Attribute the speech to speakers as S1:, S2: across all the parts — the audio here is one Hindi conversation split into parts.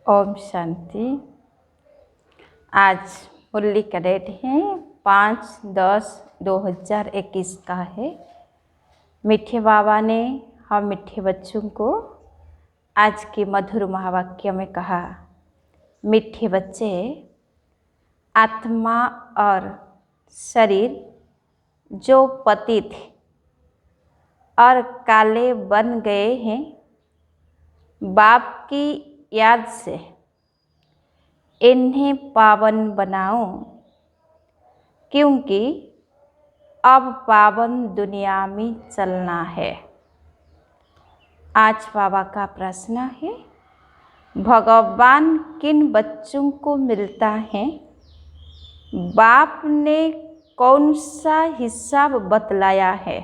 S1: ओम शांति। आज मुरली का डेट है 5/10/2021 का है। मीठे बाबा ने हम मीठे बच्चों को आज के मधुर महावाक्य में कहा, मीठे बच्चे, आत्मा और शरीर जो पतित और काले बन गए हैं, बाप की याद से इन्हें पावन बनाओ, क्योंकि अब पावन दुनिया में चलना है। आज बाबा का प्रश्न है, भगवान किन बच्चों को मिलता है? बाप ने कौन सा हिसाब बतलाया है?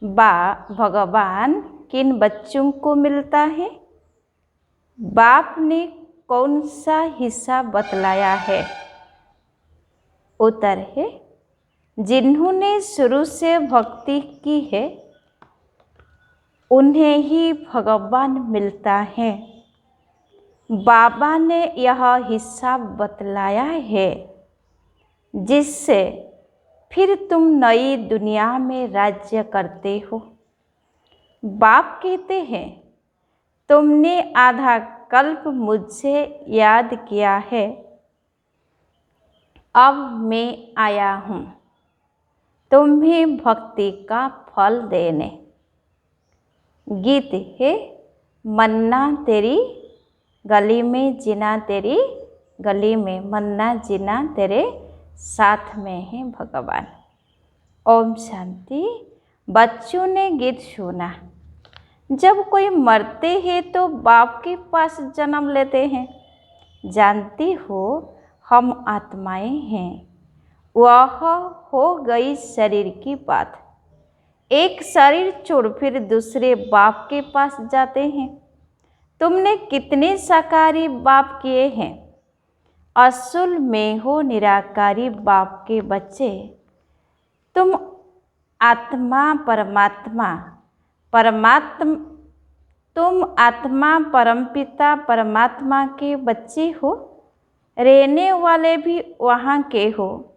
S1: भगवान किन बच्चों को मिलता है? बाप ने कौन सा हिस्सा बतलाया है? उत्तर है, जिन्होंने शुरू से भक्ति की है उन्हें ही भगवान मिलता है। बाबा ने यह हिस्सा बतलाया है जिससे फिर तुम नई दुनिया में राज्य करते हो। बाप कहते हैं, तुमने आधा कल्प मुझसे याद किया है, अब मैं आया हूँ तुम्हें भक्ति का फल देने। गीत है, मन्ना तेरी गली में, जीना तेरी गली में, मन्ना जीना तेरे साथ में है भगवान। ओम शांति। बच्चों ने गीत सुना, जब कोई मरते हैं तो बाप के पास जन्म लेते हैं। जानती हो हम आत्माएं हैं, वह हो गई शरीर की बात। एक शरीर छोड़ फिर दूसरे बाप के पास जाते हैं। तुमने कितने साकारी बाप किए हैं? असल में हो निराकारी बाप के बच्चे। तुम आत्मा परमात्मा परमपिता परमात्मा के बच्चे हो। रहने वाले भी वहाँ के हो,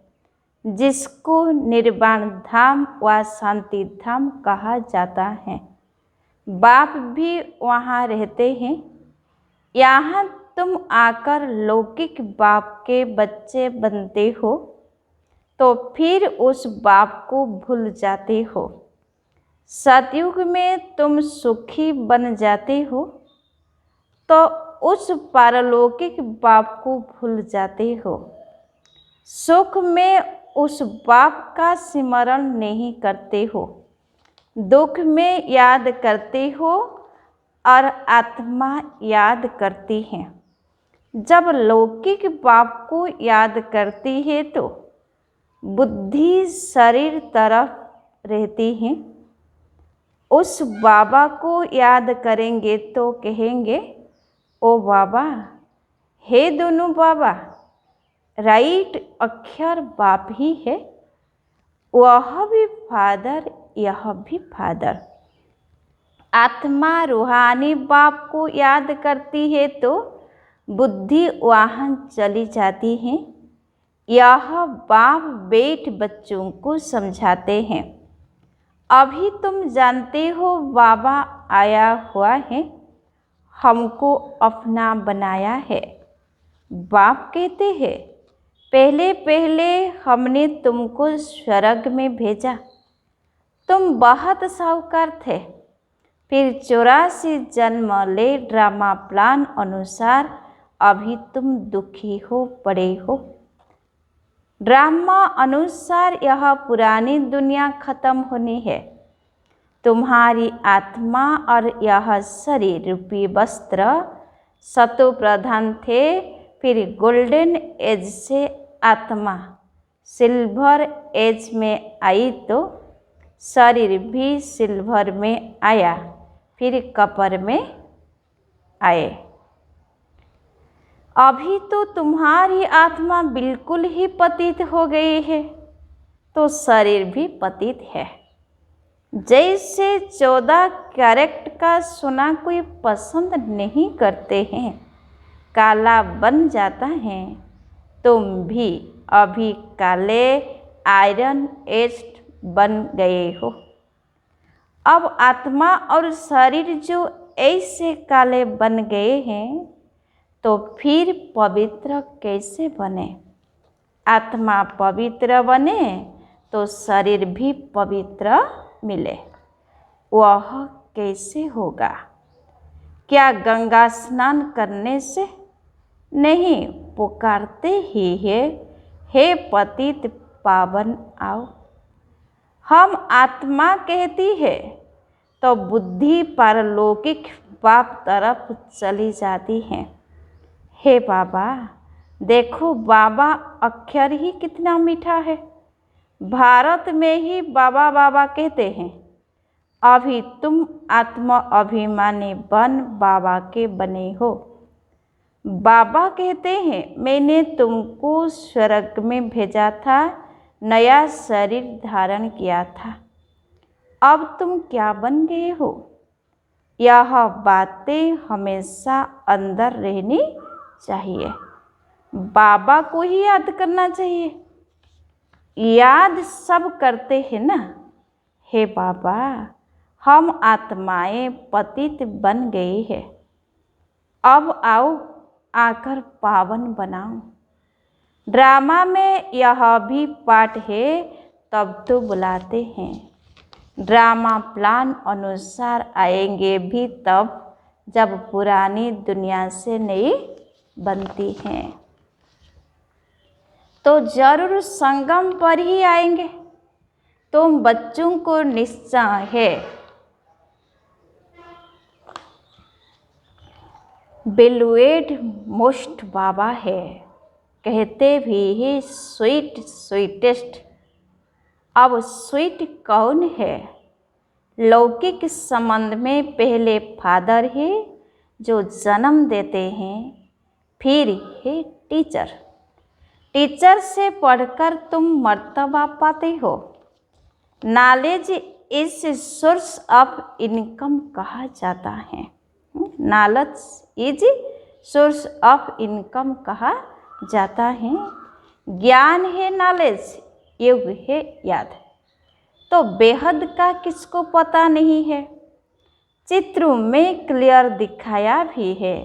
S1: जिसको निर्वाण धाम व शांति धाम कहा जाता है। बाप भी वहाँ रहते हैं। यहाँ तुम आकर लौकिक बाप के बच्चे बनते हो तो फिर उस बाप को भूल जाते हो। सतयुग में तुम सुखी बन जाते हो तो उस पारलौकिक बाप को भूल जाते हो। सुख में उस बाप का स्मरण नहीं करते हो, दुख में याद करते हो और आत्मा याद करती है। जब लौकिक बाप को याद करती है तो बुद्धि शरीर तरफ रहती है। उस बाबा को याद करेंगे तो कहेंगे, ओ बाबा, हे दोनों बाबा। राइट अक्षर बाप ही है, वह भी फादर, यह भी फादर। आत्मा रूहानी बाप को याद करती है तो बुद्धि वहाँ चली जाती है। यह बाप बेट बच्चों को समझाते हैं। अभी तुम जानते हो बाबा आया हुआ है, हमको अपना बनाया है। बाप कहते हैं, पहले पहले हमने तुमको स्वर्ग में भेजा, तुम बहुत साहूकार थे। फिर 84 जन्म ले ड्रामा प्लान अनुसार अभी तुम दुखी हो पड़े हो। ड्रामा अनुसार यह पुरानी दुनिया खत्म होनी है। तुम्हारी आत्मा और यह शरीर रूपी वस्त्र सतो प्रधान थे, फिर गोल्डन एज से आत्मा सिल्वर एज में आई तो शरीर भी सिल्वर में आया, फिर कपर में आए। अभी तो तुम्हारी आत्मा बिल्कुल ही पतित हो गई है, तो शरीर भी पतित है। जैसे 14 कैरेट का सोना कोई पसंद नहीं करते हैं, काला बन जाता है, तुम भी अभी काले आयरन एस्ट बन गए हो। अब आत्मा और शरीर जो ऐसे काले बन गए हैं, तो फिर पवित्र कैसे बने? आत्मा पवित्र बने तो शरीर भी पवित्र मिले। वह कैसे होगा? क्या गंगा स्नान करने से? नहीं, पुकारते ही है, हे पतित पावन आओ। हम आत्मा कहती है तो बुद्धि पारलौकिक बाप तरफ चली जाती है। हे बाबा, देखो बाबा अक्षर ही कितना मीठा है। भारत में ही बाबा बाबा कहते हैं। अभी तुम आत्मा अभिमानी बन बाबा के बने हो। बाबा कहते हैं, मैंने तुमको स्वर्ग में भेजा था, नया शरीर धारण किया था। अब तुम क्या बन गए हो? यह बातें हमेशा अंदर रहनी चाहिए। बाबा को ही याद करना चाहिए। याद सब करते हैं ना। हे बाबा, हम आत्माएं पतित बन गई है। अब आओ, आकर पावन बनाओ। ड्रामा में यह भी पाठ है, तब तो बुलाते हैं। ड्रामा प्लान अनुसार आएंगे भी तब, जब पुरानी दुनिया से नई बनती हैं। तो जरूर संगम पर ही आएंगे। तुम बच्चों को निश्चय है बेलुएड मोस्ट बाबा है, कहते भी ही स्वीट स्वीटेस्ट। अब स्वीट कौन है? लौकिक संबंध में पहले फादर है जो जन्म देते हैं, फिर है टीचर। टीचर से पढ़कर तुम मर्तबा पाते हो। Knowledge is source of income कहा जाता है। Knowledge is source of income कहा जाता है। ज्ञान है नॉलेज, युग है याद। तो बेहद का किसको पता नहीं है? चित्र में क्लियर दिखाया भी है।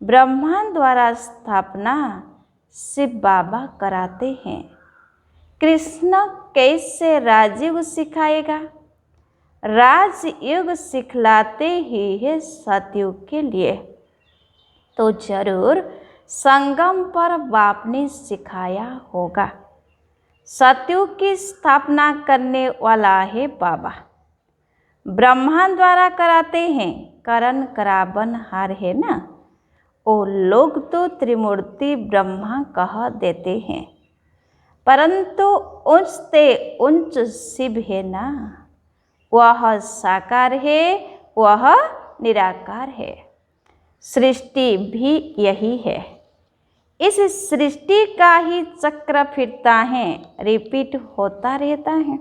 S1: ब्रह्मा द्वारा स्थापना शिव बाबा कराते हैं। कृष्ण कैसे राजयुग सिखाएगा? राजयुग सिखलाते ही है सतयुग के लिए। तो जरूर संगम पर बाप ने सिखाया होगा। सतयुग की स्थापना करने वाला है बाबा। ब्रह्मा द्वारा कराते हैं, करण करावन हार है ना। वो लोग तो त्रिमूर्ति ब्रह्मा कह देते हैं, परंतु उच्च से उच्च शिव है ना। वह साकार है, वह निराकार है। सृष्टि भी यही है। इस सृष्टि का ही चक्र फिरता है, रिपीट होता रहता है।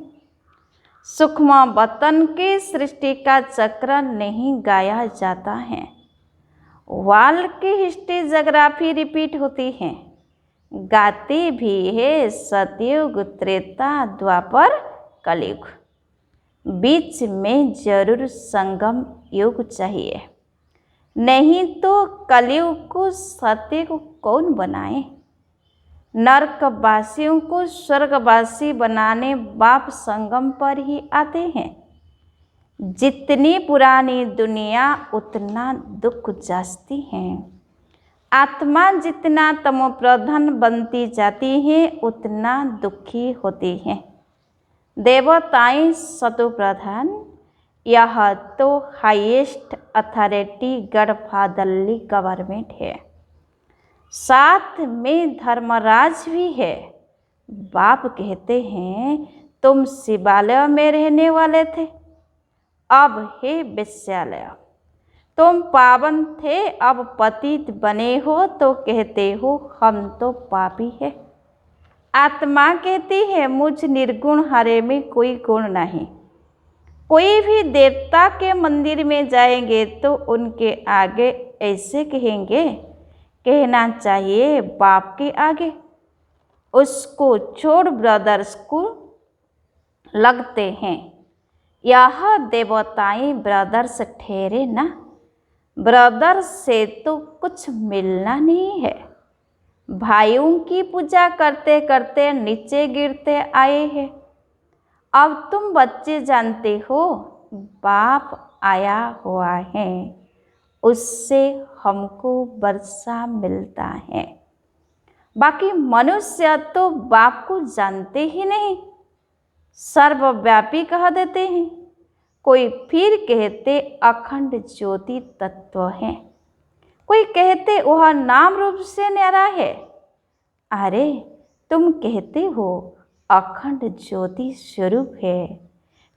S1: सूक्ष्म वतन की सृष्टि का चक्र नहीं गाया जाता है। वाल की हिस्ट्री जोग्राफी रिपीट होती है। गाती भी है सतयुग, त्रेता, द्वापर, कलयुग। बीच में जरूर संगम युग चाहिए, नहीं तो कलयुग को सतयुग कौन बनाए? नरकवासियों को स्वर्गवासी बनाने बाप संगम पर ही आते हैं। जितनी पुरानी दुनिया उतना दुख जाती है। आत्मा जितना तमोप्रधान बनती जाती है, उतना दुखी होती है। देवताएं सतोप्रधान, यह तो हाईएस्ट अथॉरिटी गॉडफादरली गवर्नमेंट है। साथ में धर्मराज भी है। बाप कहते हैं, तुम शिवालय में रहने वाले थे, अब है वेश्यालय। तुम पावन थे, अब पतित बने हो तो कहते हो हम तो पापी है। आत्मा कहती है, मुझ निर्गुण हरे में कोई गुण नहीं। कोई भी देवता के मंदिर में जाएंगे तो उनके आगे ऐसे कहेंगे कहना चाहिए बाप के आगे। उसको छोड़ ब्रदर्स को लगते हैं। यह देवताएं ब्रदर्स ठहरे ना। ब्रदर्स से तो कुछ मिलना नहीं है। भाइयों की पूजा करते करते नीचे गिरते आए हैं। अब तुम बच्चे जानते हो बाप आया हुआ है, उससे हमको वर्षा मिलता है। बाकी मनुष्य तो बाप को जानते ही नहीं, सर्वव्यापी कह देते हैं। कोई फिर कहते अखंड ज्योति तत्व है, कोई कहते वह नाम रूप से न्यारा है। अरे तुम कहते हो अखंड ज्योति स्वरूप है,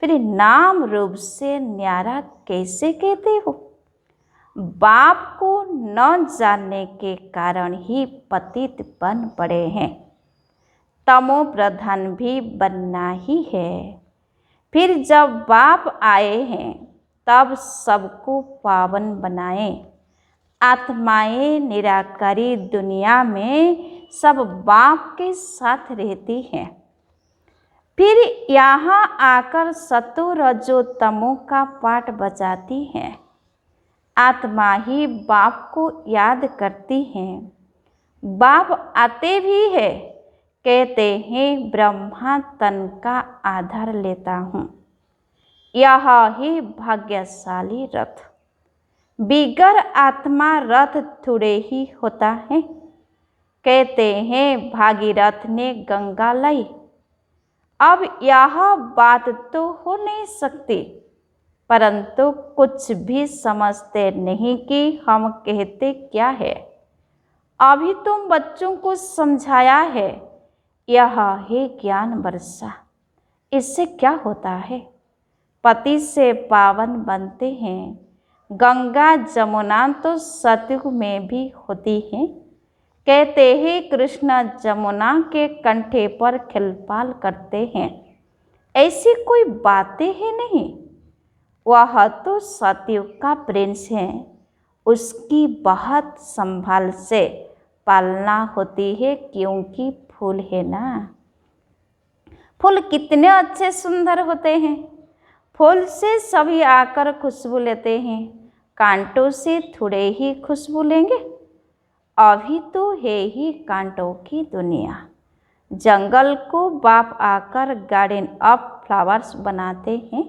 S1: फिर नाम रूप से न्यारा कैसे कहते हो? बाप को न जानने के कारण ही पतित बन पड़े हैं। तमो प्रधान भी बनना ही है। फिर जब बाप आए हैं तब सबको पावन बनाए। आत्माएं निराकारी दुनिया में सब बाप के साथ रहती हैं। फिर यहाँ आकर सतो रजो तमो का पाठ बजाती हैं। आत्मा ही बाप को याद करती हैं। बाप आते भी है, कहते हैं ब्रह्मा तन का आधार लेता हूँ। यह ही भाग्यशाली रथ। बिगर आत्मा रथ थोड़े ही होता है। कहते हैं भागीरथ ने गंगा लाई। अब यह बात तो हो नहीं सकती, परंतु कुछ भी समझते नहीं कि हम कहते क्या है। अभी तुम बच्चों को समझाया है, यह है ज्ञान वर्षा। इससे क्या होता है? पति से पावन बनते हैं। गंगा जमुना तो सतयुग में भी होती हैं। कहते हैं कृष्ण जमुना के कंठे पर खिलपाल करते हैं। ऐसी कोई बातें ही नहीं। वह तो सतयुग का प्रिंस है, उसकी बहुत संभाल से पालना होती है, क्योंकि फूल है ना। फूल कितने अच्छे सुंदर होते हैं। फूल से सभी आकर खुशबू लेते हैं, कांटों से थोड़े ही खुशबू लेंगे। अभी तो है ही कांटों की दुनिया। जंगल को बाप आकर गार्डन ऑफ फ्लावर्स बनाते हैं,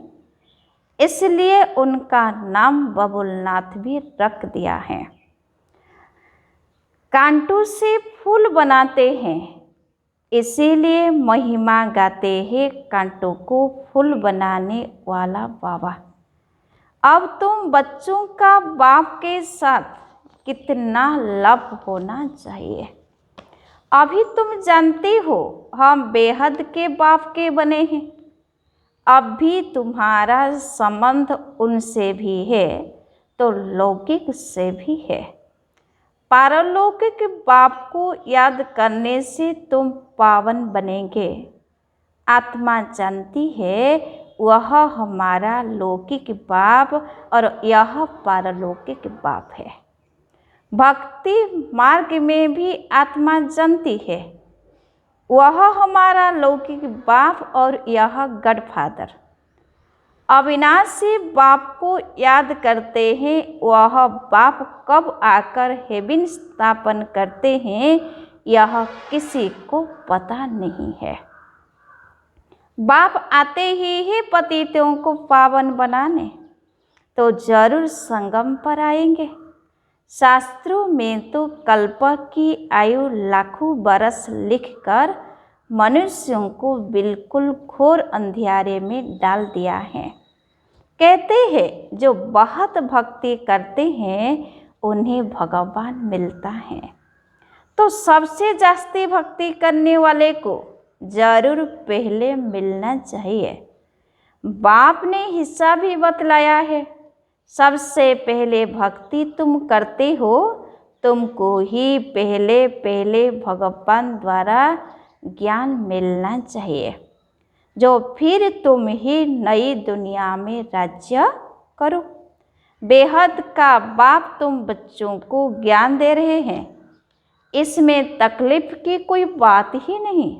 S1: इसलिए उनका नाम बबुलनाथ भी रख दिया है। कांटों से फूल बनाते हैं, इसीलिए महिमा गाते हैं कांटों को फूल बनाने वाला बाबा। अब तुम बच्चों का बाप के साथ कितना लव होना चाहिए। अभी तुम जानते हो हम बेहद के बाप के बने हैं। अब भी तुम्हारा संबंध उनसे भी है तो लौकिक से भी है। पारलौकिक बाप को याद करने से तुम पावन बनेंगे। आत्मा जानती है वह हमारा लौकिक बाप और यह पारलौकिक बाप है। भक्ति मार्ग में भी आत्मा जानती है वह हमारा लौकिक बाप और यह गॉडफादर। अविनाशी बाप को याद करते हैं। वह बाप कब आकर हेवन स्थापन करते हैं यह किसी को पता नहीं है। बाप आते ही है पतितों को पावन बनाने, तो जरूर संगम पर आएंगे। शास्त्रों में तो कल्प की आयु लाखों बरस लिखकर मनुष्यों को बिल्कुल घोर अंधियारे में डाल दिया है। कहते हैं जो बहुत भक्ति करते हैं उन्हें भगवान मिलता है। तो सबसे जास्ती भक्ति करने वाले को जरूर पहले मिलना चाहिए। बाप ने हिस्सा भी बतलाया है। सबसे पहले भक्ति तुम करते हो, तुमको ही पहले पहले भगवान द्वारा ज्ञान मिलना चाहिए, जो फिर तुम ही नई दुनिया में राज्य करो। बेहद का बाप तुम बच्चों को ज्ञान दे रहे हैं, इसमें तकलीफ की कोई बात ही नहीं।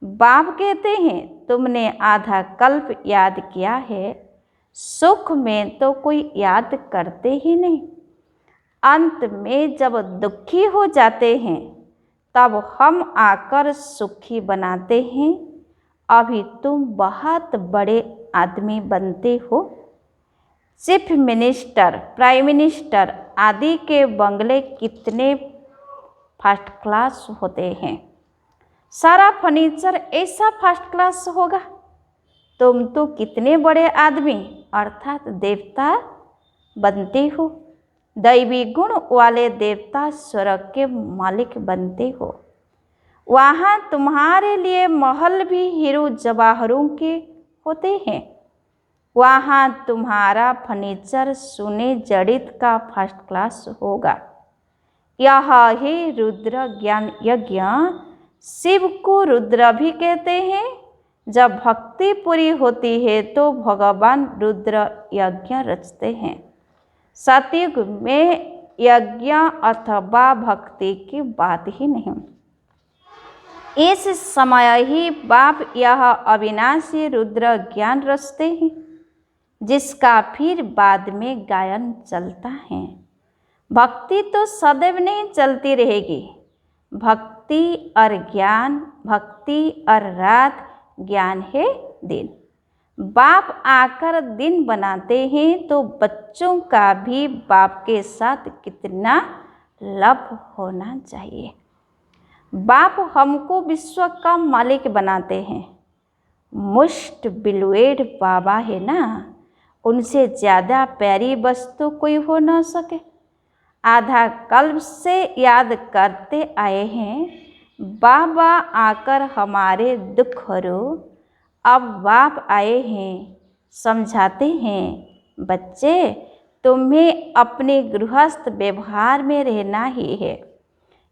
S1: बाप कहते हैं तुमने आधा कल्प याद किया है, सुख में तो कोई याद करते ही नहीं। अंत में जब दुखी हो जाते हैं तब हम आकर सुखी बनाते हैं। अभी तुम बहुत बड़े आदमी बनते हो। चीफ मिनिस्टर, प्राइम मिनिस्टर आदि के बंगले कितने फर्स्ट क्लास होते हैं, सारा फर्नीचर ऐसा फर्स्ट क्लास होगा। तुम तो कितने बड़े आदमी अर्थात देवता बनते हो। दैवी गुण वाले देवता स्वर्ग के मालिक बनते हो। वहाँ तुम्हारे लिए महल भी हीरो जवाहरों के होते हैं। वहाँ तुम्हारा फर्नीचर सोने जड़ित का फर्स्ट क्लास होगा। यह ही रुद्र ज्ञान यज्ञ, शिव को रुद्र भी कहते हैं। जब भक्ति पूरी होती है तो भगवान रुद्र यज्ञ रचते हैं। सतयुग में यज्ञ अथवा भक्ति की बात ही नहीं। इस समय ही बाप यह अविनाशी रुद्र ज्ञान रचते हैं, जिसका फिर बाद में गायन चलता है। भक्ति तो सदैव नहीं चलती रहेगी। भक्ति और ज्ञान, भक्ति और रात, ज्ञान है दिन। बाप आकर दिन बनाते हैं तो बच्चों का भी बाप के साथ कितना लव होना चाहिए। बाप हमको विश्व का मालिक बनाते हैं। मोस्ट बिलवेड बाबा है ना, उनसे ज़्यादा प्यारी वस्तु कोई हो न सके। आधा कल्प से याद करते आए हैं, बाबा आकर हमारे दुख हरो। अब बाप आए हैं, समझाते हैं, बच्चे तुम्हें अपने गृहस्थ व्यवहार में रहना ही है।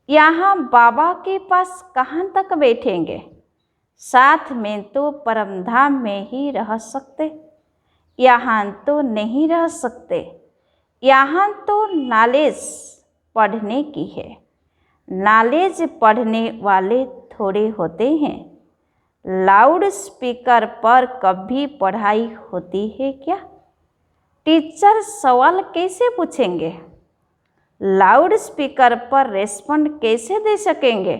S1: यहाँ बाबा के पास कहाँ तक बैठेंगे? साथ में तो परमधाम में ही रह सकते, यहाँ तो नहीं रह सकते। यहाँ तो नॉलेज पढ़ने की है। नॉलेज पढ़ने वाले थोड़े होते हैं। लाउड स्पीकर पर कभी पढ़ाई होती है क्या? टीचर सवाल कैसे पूछेंगे? लाउड स्पीकर पर रेस्पॉन्ड कैसे दे सकेंगे?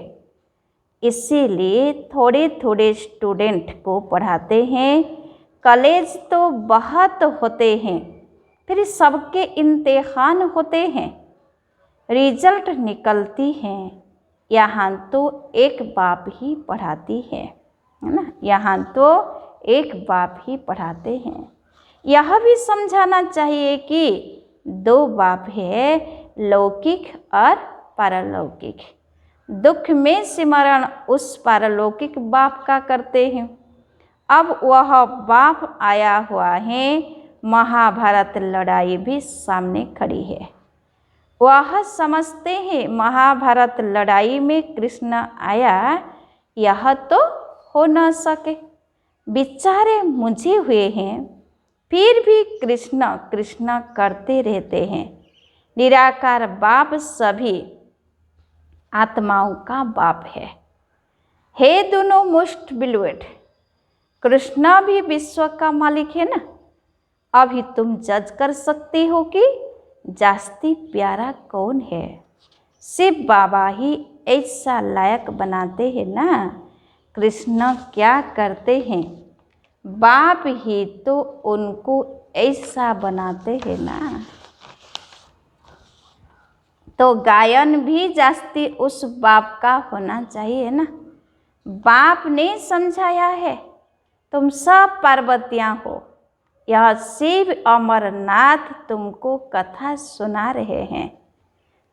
S1: इसीलिए थोड़े थोड़े स्टूडेंट को पढ़ाते हैं। कॉलेज तो बहुत होते हैं, फिर सबके इम्तिहान होते हैं, रिजल्ट निकलती हैं। यहाँ तो एक बाप ही पढ़ाती है ना, यहाँ तो एक बाप ही पढ़ाते हैं। यह भी समझाना चाहिए कि दो बाप है, लौकिक और पारलौकिक। दुख में सिमरण उस पारलौकिक बाप का करते हैं। अब वह बाप आया हुआ है। महाभारत लड़ाई भी सामने खड़ी है। वह समझते हैं महाभारत लड़ाई में कृष्ण आया, यह तो हो न सके। बेचारे मुझे हुए हैं, फिर भी कृष्ण कृष्ण करते रहते हैं। निराकार बाप सभी आत्माओं का बाप है। हे दोनों मोस्ट बिलवेड, कृष्ण भी विश्व का मालिक है ना। अभी तुम जज कर सकते हो कि जास्ती प्यारा कौन है। शिव बाबा ही ऐसा लायक बनाते हैं ना। कृष्ण क्या करते हैं? बाप ही तो उनको ऐसा बनाते हैं ना। तो गायन भी जास्ती उस बाप का होना चाहिए ना। बाप ने समझाया है, तुम सब पार्वतियाँ हो। यह शिव अमरनाथ तुमको कथा सुना रहे हैं।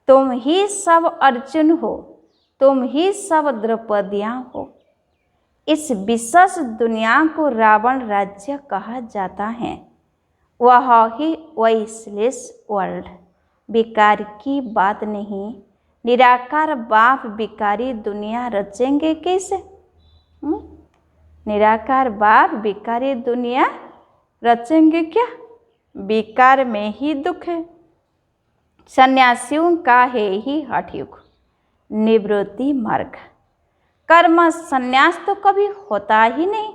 S1: तुम ही सब अर्जुन हो, तुम ही सब द्रौपदियाँ हो। इस विशेष दुनिया को रावण राज्य कहा जाता है। वह ही वैश्लेष वर्ल्ड। बेकार की बात नहीं। निराकार बाप बेकारी दुनिया रचेंगे कैसे? निराकार बाप बेकारी दुनिया रचेंगे क्या? बेकार में ही दुख है। सन्यासियों का है ही हठ युग। निवृत्ति मार्ग। कर्म संन्यास तो कभी होता ही नहीं।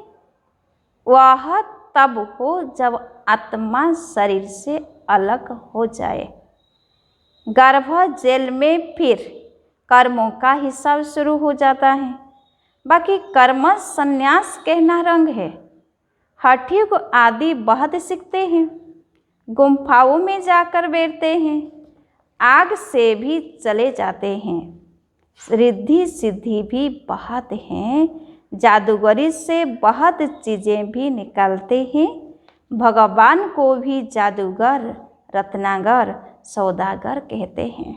S1: वह तब हो जब आत्मा शरीर से अलग हो जाए। गर्भ जेल में फिर कर्मों का हिसाब शुरू हो जाता है। बाकी कर्म संन्यास कहना रंग है। हठी को आदि बहुत सीखते हैं, गुम्फाओं में जाकर बैठते हैं, आग से भी चले जाते हैं, रिद्धि सिद्धि भी बहुत हैं, जादूगरी से बहुत चीज़ें भी निकालते हैं। भगवान को भी जादूगर, रत्नागर, सौदागर कहते हैं।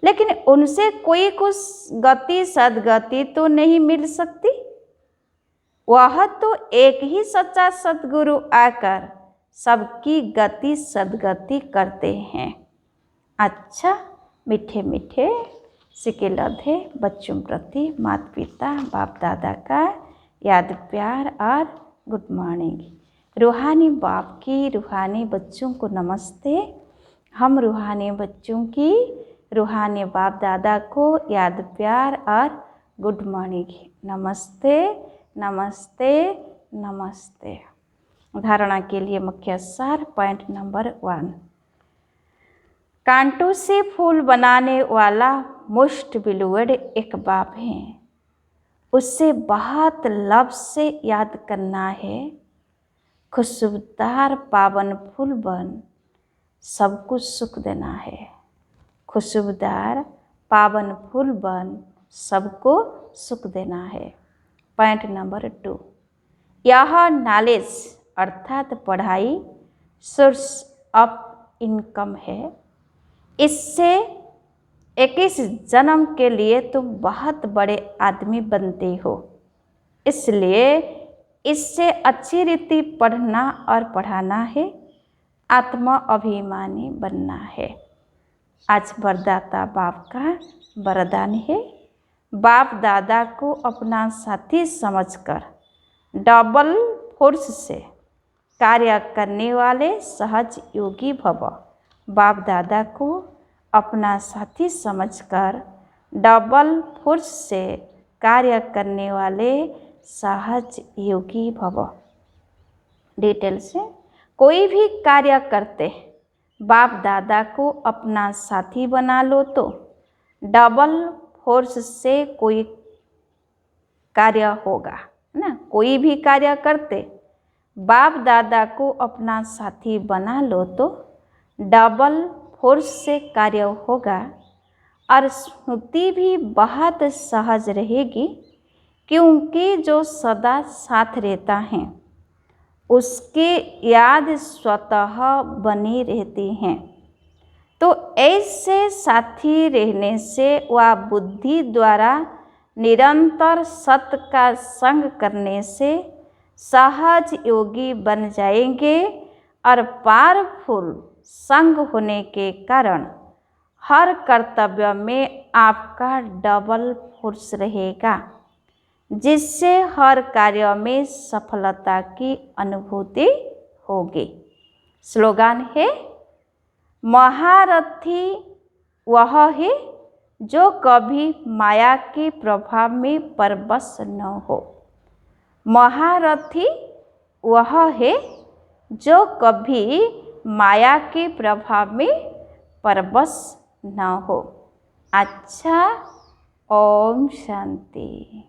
S1: लेकिन उनसे कोई कुछ गति सद्गति तो नहीं मिल सकती। वह तो एक ही सच्चा सद्गुरु आकर सबकी गति सद्गति करते हैं। अच्छा, मीठे मीठे सिके लधे बच्चों प्रति माता पिता बाप दादा का याद प्यार और गुड मॉर्निंग। रूहानी बाप की रूहानी बच्चों को नमस्ते। हम रूहानी बच्चों की रूहानी बाप दादा को याद प्यार और गुड मॉर्निंग। नमस्ते नमस्ते नमस्ते। धारणा के लिए मुख्य सार पॉइंट नंबर 1। कांटों से फूल बनाने वाला मोस्ट बिलुवड एक बाप है। उससे बहुत लव से याद करना है। खुशबूदार पावन फूल बन सबको सुख देना है। खुशबूदार पावन फूल बन सबको सुख देना है। Point number 2। यह नॉलेज अर्थात पढ़ाई सोर्स ऑफ इनकम है। इससे 21 जन्म के लिए तुम बहुत बड़े आदमी बनते हो। इसलिए इससे अच्छी रीति पढ़ना और पढ़ाना है। आत्मा अभिमानी बनना है। आज वरदाता बाप का वरदान है। बाप दादा को अपना साथी समझकर डबल फोर्स से कार्य करने वाले सहज योगी भव। बाप दादा को अपना साथी समझकर डबल फोर्स से कार्य करने वाले सहज योगी भव। डिटेल से कोई भी कार्य करते बाप दादा को अपना साथी बना लो तो डबल फोर्स से कोई कार्य होगा, है ना। कोई भी कार्य करते बाप दादा को अपना साथी बना लो तो डबल फोर्स से कार्य होगा। और स्मृति भी बहुत सहज रहेगी, क्योंकि जो सदा साथ रहता है उसके याद स्वतः बनी रहती हैं। तो ऐसे साथी रहने से वह बुद्धि द्वारा निरंतर सत्य का संग करने से सहज योगी बन जाएंगे। और पावरफुल संग होने के कारण हर कर्तव्य में आपका डबल फोर्स रहेगा, जिससे हर कार्य में सफलता की अनुभूति होगी। स्लोगन है, महारथी वह है जो कभी माया के प्रभाव में परवश न हो। महारथी वह है जो कभी माया के प्रभाव में परवश न हो। अच्छा, ओम शांति।